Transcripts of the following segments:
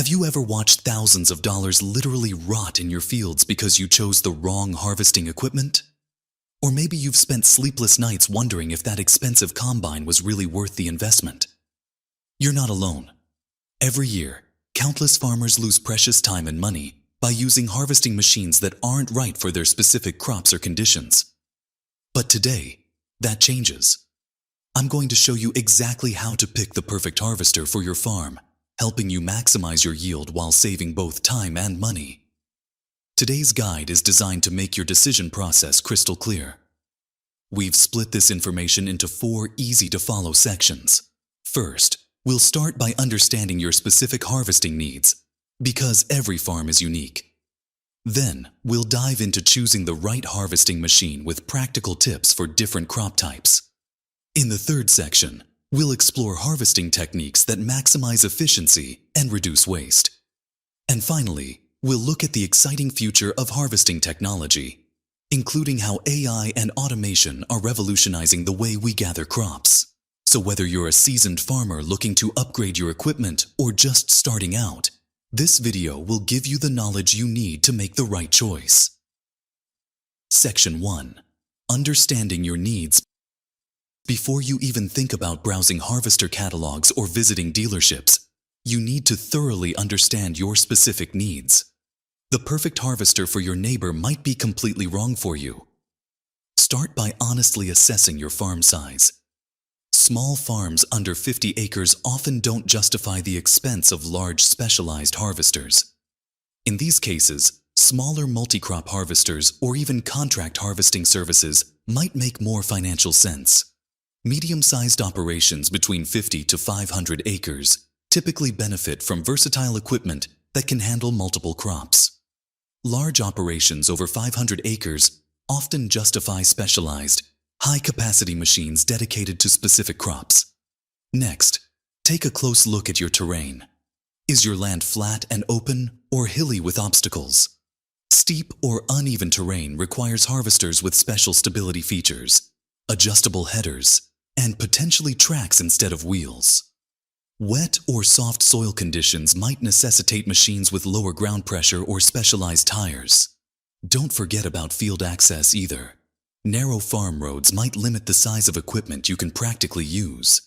Have you ever watched thousands of dollars literally rot in your fields because you chose the wrong harvesting equipment? Or maybe you've spent sleepless nights wondering if that expensive combine was really worth the investment. You're not alone. Every year, countless farmers lose precious time and money by using harvesting machines that aren't right for their specific crops or conditions. But today, that changes. I'm going to show you exactly how to pick the perfect harvester for your farm, helping you maximize your yield while saving both time and money. Today's guide is designed to make your decision process crystal clear. We've split this information into 4 easy-to-follow sections. First, we'll start by understanding your specific harvesting needs, because every farm is unique. Then, we'll dive into choosing the right harvesting machine with practical tips for different crop types. In the third section, we'll explore harvesting techniques that maximize efficiency and reduce waste. And finally, we'll look at the exciting future of harvesting technology, including how AI and automation are revolutionizing the way we gather crops. So whether you're a seasoned farmer looking to upgrade your equipment or just starting out, this video will give you the knowledge you need to make the right choice. Section 1. Understanding your needs. Before you even think about browsing harvester catalogs or visiting dealerships, you need to thoroughly understand your specific needs. The perfect harvester for your neighbor might be completely wrong for you. Start by honestly assessing your farm size. Small farms under 50 acres often don't justify the expense of large specialized harvesters. In these cases, smaller multi-crop harvesters or even contract harvesting services might make more financial sense. Medium-sized operations between 50 to 500 acres typically benefit from versatile equipment that can handle multiple crops. Large operations over 500 acres often justify specialized, high-capacity machines dedicated to specific crops. Next, take a close look at your terrain. Is your land flat and open or hilly with obstacles? Steep or uneven terrain requires harvesters with special stability features, adjustable headers, and potentially tracks instead of wheels. Wet or soft soil conditions might necessitate machines with lower ground pressure or specialized tires. Don't forget about field access either. Narrow farm roads might limit the size of equipment you can practically use.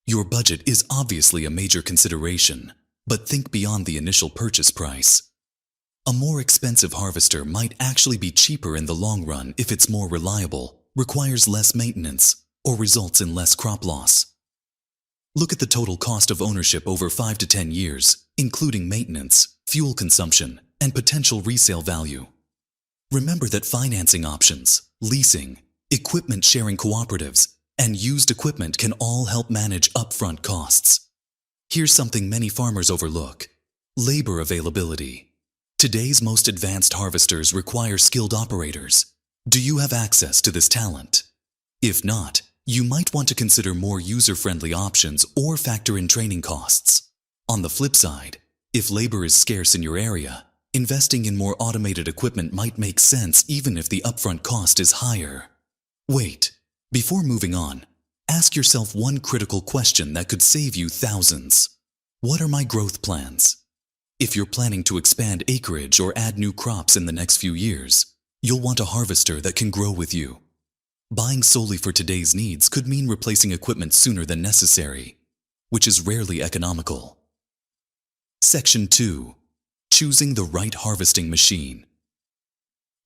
Your budget is obviously a major consideration, but think beyond the initial purchase price. A more expensive harvester might actually be cheaper in the long run if it's more reliable, requires less maintenance, or results in less crop loss. Look at the total cost of ownership over 5 to 10 years, including maintenance, fuel consumption, and potential resale value. Remember that financing options, leasing, equipment sharing cooperatives, and used equipment can all help manage upfront costs. Here's something many farmers overlook: labor availability. Today's most advanced harvesters require skilled operators. Do you have access to this talent? If not, you might want to consider more user-friendly options or factor in training costs. On the flip side, if labor is scarce in your area, investing in more automated equipment might make sense even if the upfront cost is higher. Wait, before moving on, ask yourself one critical question that could save you thousands. What are my growth plans? If you're planning to expand acreage or add new crops in the next few years, you'll want a harvester that can grow with you. Buying solely for today's needs could mean replacing equipment sooner than necessary, which is rarely economical. Section 2. Choosing the right harvesting machine.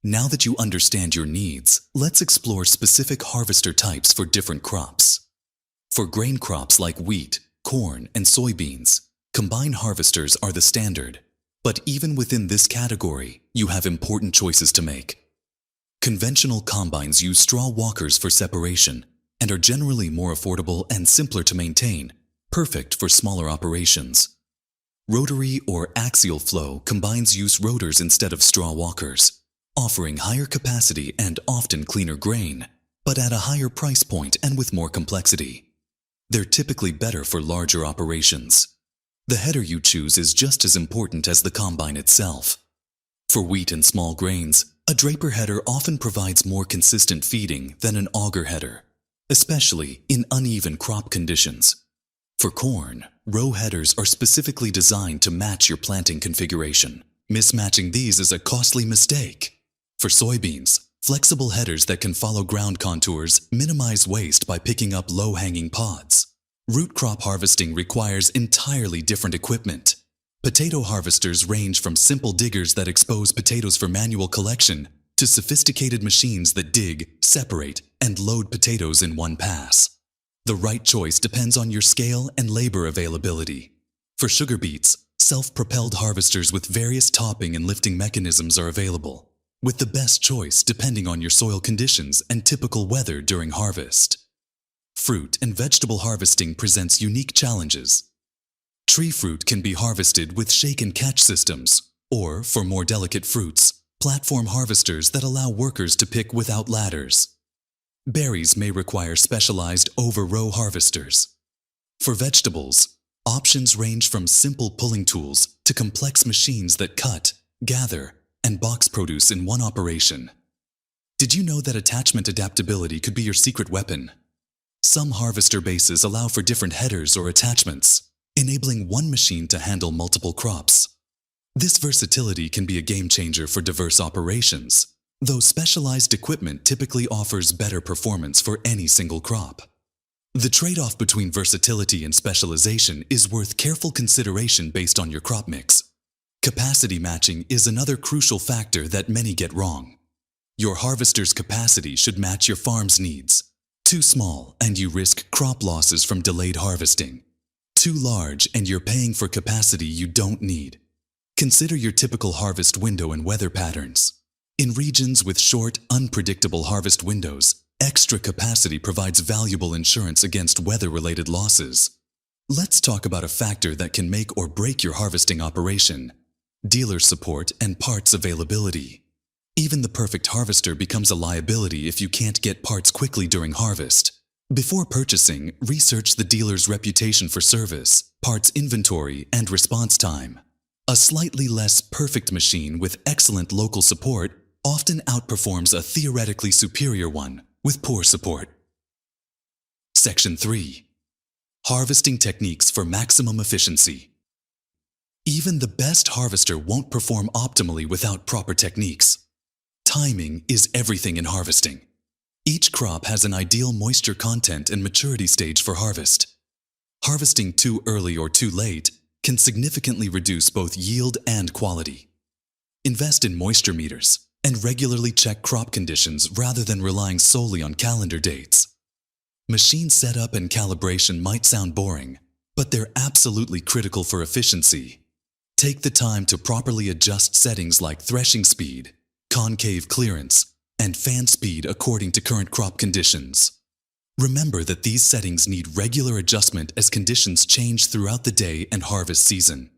Now that you understand your needs, let's explore specific harvester types for different crops. For grain crops like wheat, corn, and soybeans, combine harvesters are the standard. But even within this category, you have important choices to make. Conventional combines use straw walkers for separation and are generally more affordable and simpler to maintain, perfect for smaller operations. Rotary or axial flow combines use rotors instead of straw walkers, offering higher capacity and often cleaner grain, but at a higher price point and with more complexity. They're typically better for larger operations. The header you choose is just as important as the combine itself. For wheat and small grains, a draper header often provides more consistent feeding than an auger header, especially in uneven crop conditions. For corn, row headers are specifically designed to match your planting configuration. Mismatching these is a costly mistake. For soybeans, flexible headers that can follow ground contours minimize waste by picking up low-hanging pods. Root crop harvesting requires entirely different equipment. Potato harvesters range from simple diggers that expose potatoes for manual collection to sophisticated machines that dig, separate, and load potatoes in one pass. The right choice depends on your scale and labor availability. For sugar beets, self-propelled harvesters with various topping and lifting mechanisms are available, with the best choice depending on your soil conditions and typical weather during harvest. Fruit and vegetable harvesting presents unique challenges. Tree fruit can be harvested with shake and catch systems, or, for more delicate fruits, platform harvesters that allow workers to pick without ladders. Berries may require specialized over-row harvesters. For vegetables, options range from simple pulling tools to complex machines that cut, gather, and box produce in one operation. Did you know that attachment adaptability could be your secret weapon? Some harvester bases allow for different headers or attachments, enabling one machine to handle multiple crops. This versatility can be a game changer for diverse operations, though specialized equipment typically offers better performance for any single crop. The trade-off between versatility and specialization is worth careful consideration based on your crop mix. Capacity matching is another crucial factor that many get wrong. Your harvester's capacity should match your farm's needs. Too small and you risk crop losses from delayed harvesting. Too large and you're paying for capacity you don't need. Consider your typical harvest window and weather patterns. In regions with short, unpredictable harvest windows, extra capacity provides valuable insurance against weather-related losses. Let's talk about a factor that can make or break your harvesting operation: dealer support and parts availability. Even the perfect harvester becomes a liability if you can't get parts quickly during harvest. Before purchasing, research the dealer's reputation for service, parts inventory, and response time. A slightly less perfect machine with excellent local support often outperforms a theoretically superior one with poor support. Section 3. Harvesting techniques for maximum efficiency. Even the best harvester won't perform optimally without proper techniques. Timing is everything in harvesting. Each crop has an ideal moisture content and maturity stage for harvest. Harvesting too early or too late can significantly reduce both yield and quality. Invest in moisture meters and regularly check crop conditions rather than relying solely on calendar dates. Machine setup and calibration might sound boring, but they're absolutely critical for efficiency. Take the time to properly adjust settings like threshing speed, concave clearance, and fan speed according to current crop conditions. Remember that these settings need regular adjustment as conditions change throughout the day and harvest season.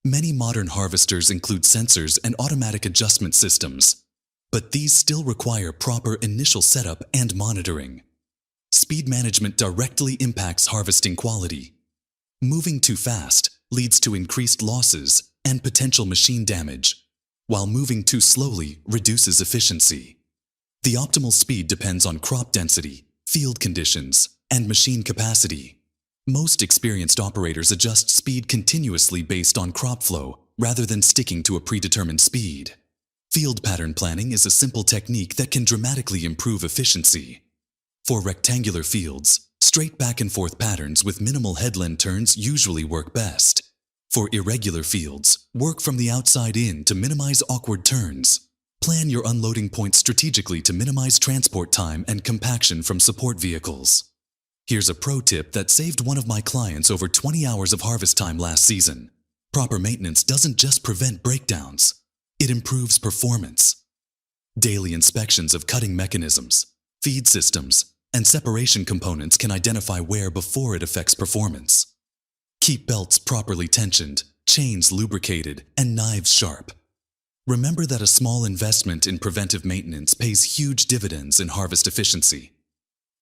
Many modern harvesters include sensors and automatic adjustment systems, but these still require proper initial setup and monitoring. Speed management directly impacts harvesting quality. Moving too fast leads to increased losses and potential machine damage, while moving too slowly reduces efficiency. The optimal speed depends on crop density, field conditions, and machine capacity. Most experienced operators adjust speed continuously based on crop flow rather than sticking to a predetermined speed. Field pattern planning is a simple technique that can dramatically improve efficiency. For rectangular fields, straight back and forth patterns with minimal headland turns usually work best. For irregular fields, work from the outside in to minimize awkward turns. Plan your unloading points strategically to minimize transport time and compaction from support vehicles. Here's a pro tip that saved one of my clients over 20 hours of harvest time last season. Proper maintenance doesn't just prevent breakdowns, it improves performance. Daily inspections of cutting mechanisms, feed systems, and separation components can identify wear before it affects performance. Keep belts properly tensioned, chains lubricated, and knives sharp. Remember that a small investment in preventive maintenance pays huge dividends in harvest efficiency.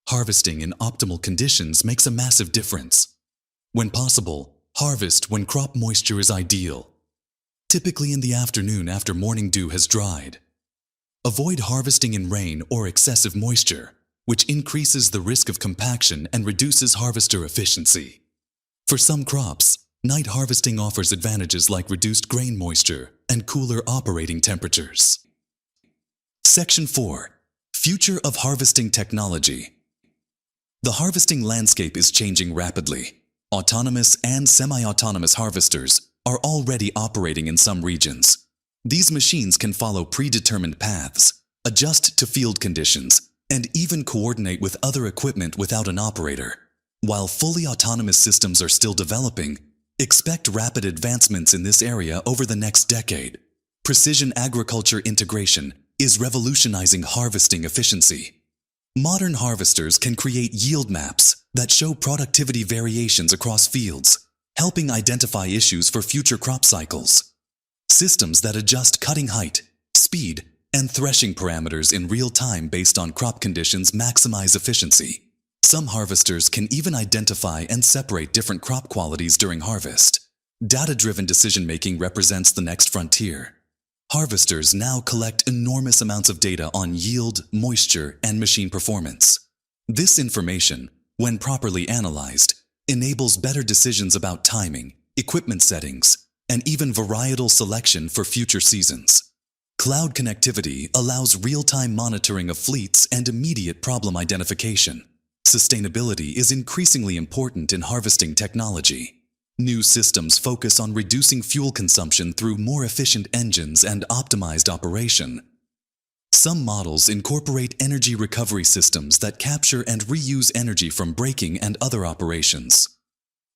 Harvesting in optimal conditions makes a massive difference. When possible, harvest when crop moisture is ideal, typically in the afternoon after morning dew has dried. Avoid harvesting in rain or excessive moisture, which increases the risk of compaction and reduces harvester efficiency. For some crops, night harvesting offers advantages like reduced grain moisture and cooler operating temperatures. Section 4. Future of Harvesting Technology. The harvesting landscape is changing rapidly. Autonomous and semi-autonomous harvesters are already operating in some regions. These machines can follow predetermined paths, adjust to field conditions, and even coordinate with other equipment without an operator. While fully autonomous systems are still developing, expect rapid advancements in this area over the next decade. Precision agriculture integration is revolutionizing harvesting efficiency. Modern harvesters can create yield maps that show productivity variations across fields, helping identify issues for future crop cycles. Systems that adjust cutting height, speed, and threshing parameters in real time based on crop conditions maximize efficiency. Some harvesters can even identify and separate different crop qualities during harvest. Data-driven decision-making represents the next frontier. Harvesters now collect enormous amounts of data on yield, moisture, and machine performance. This information, when properly analyzed, enables better decisions about timing, equipment settings, and even varietal selection for future seasons. Cloud connectivity allows real-time monitoring of fleets and immediate problem identification. Sustainability is increasingly important in harvesting technology. New systems focus on reducing fuel consumption through more efficient engines and optimized operation. Some models incorporate energy recovery systems that capture and reuse energy from braking and other operations.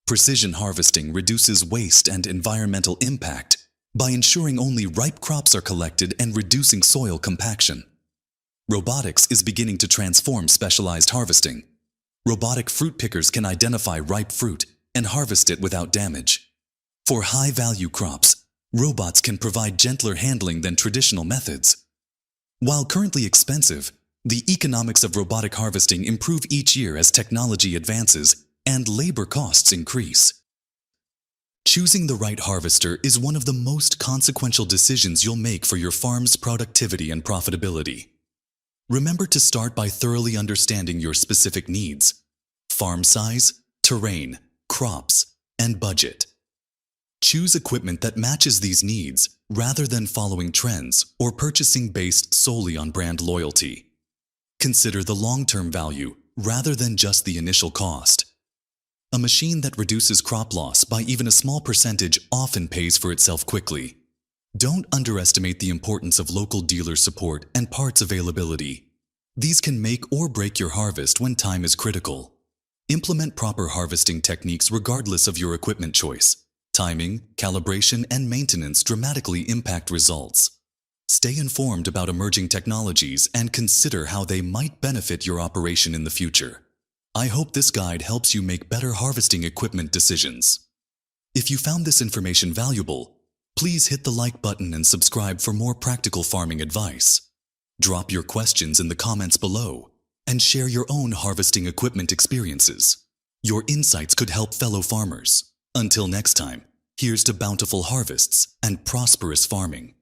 Precision harvesting reduces waste and environmental impact by ensuring only ripe crops are collected and reducing soil compaction. Robotics is beginning to transform specialized harvesting. Robotic fruit pickers can identify ripe fruit and harvest it without damage. For high-value crops, robots can provide gentler handling than traditional methods. While currently expensive, the economics of robotic harvesting improve each year as technology advances and labor costs increase. Choosing the right harvester is one of the most consequential decisions you'll make for your farm's productivity and profitability. Remember to start by thoroughly understanding your specific needs: farm size, terrain, crops, and budget. Choose equipment that matches these needs rather than following trends or purchasing based solely on brand loyalty. Consider the long-term value rather than just the initial cost. A machine that reduces crop loss by even a small percentage often pays for itself quickly. Don't underestimate the importance of local dealer support and parts availability. These can make or break your harvest when time is critical. Implement proper harvesting techniques regardless of your equipment choice. Timing, calibration, and maintenance dramatically impact results. Stay informed about emerging technologies and consider how they might benefit your operation in the future. I hope this guide helps you make better harvesting equipment decisions. If you found this information valuable, please hit the like button and subscribe for more practical farming advice. Drop your questions in the comments below and share your own harvesting equipment experiences. Your insights could help fellow farmers. Until next time, here's to bountiful harvests and prosperous farming.